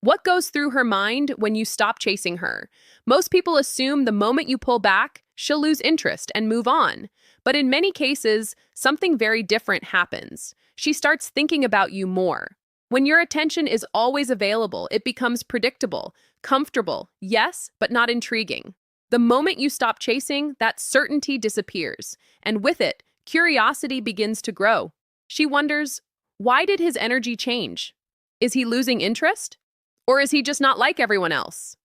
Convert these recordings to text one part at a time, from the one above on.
What goes through her mind when you stop chasing her? Most people assume the moment you pull back, she'll lose interest and move on. But in many cases, something very different happens. She starts thinking about you more. When your attention is always available, it becomes predictable, comfortable, yes, but not intriguing. The moment you stop chasing, that certainty disappears, and with it, curiosity begins to grow. She wonders, why did his energy change? Is he losing interest? Or is he just not like everyone else?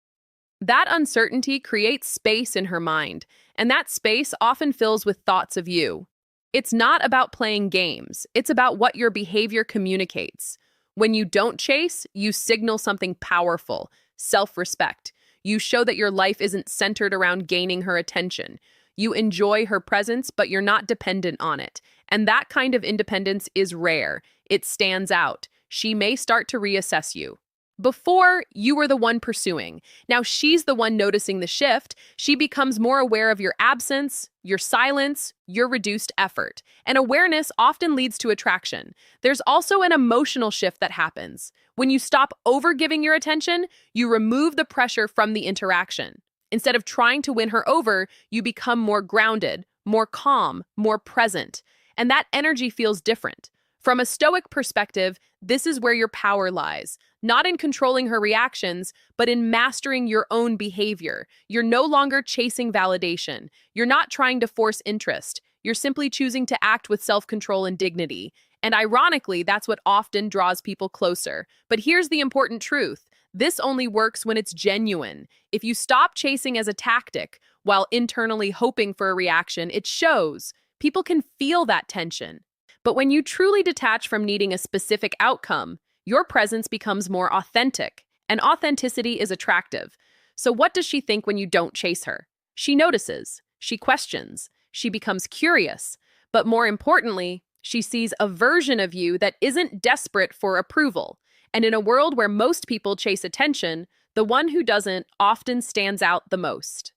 That uncertainty creates space in her mind, and that space often fills with thoughts of you. It's not about playing games, it's about what your behavior communicates. When you don't chase, you signal something powerful, self-respect. You show that your life isn't centered around gaining her attention. You enjoy her presence, but you're not dependent on it. And that kind of independence is rare. It stands out. She may start to reassess you. Before, you were the one pursuing. Now she's the one noticing the shift. She becomes more aware of your absence, your silence, your reduced effort. And awareness often leads to attraction. There's also an emotional shift that happens. When you stop overgiving your attention, you remove the pressure from the interaction. Instead of trying to win her over, you become more grounded, more calm, more present. And that energy feels different. From a stoic perspective, this is where your power lies. Not in controlling her reactions, but in mastering your own behavior. You're no longer chasing validation. You're not trying to force interest. You're simply choosing to act with self-control and dignity. And ironically, that's what often draws people closer. But here's the important truth. This only works when it's genuine. If you stop chasing as a tactic while internally hoping for a reaction, it shows. People can feel that tension. But when you truly detach from needing a specific outcome, your presence becomes more authentic, and authenticity is attractive. So what does she think when you don't chase her? She notices, she questions, she becomes curious, but more importantly, she sees a version of you that isn't desperate for approval. And in a world where most people chase attention, the one who doesn't often stands out the most.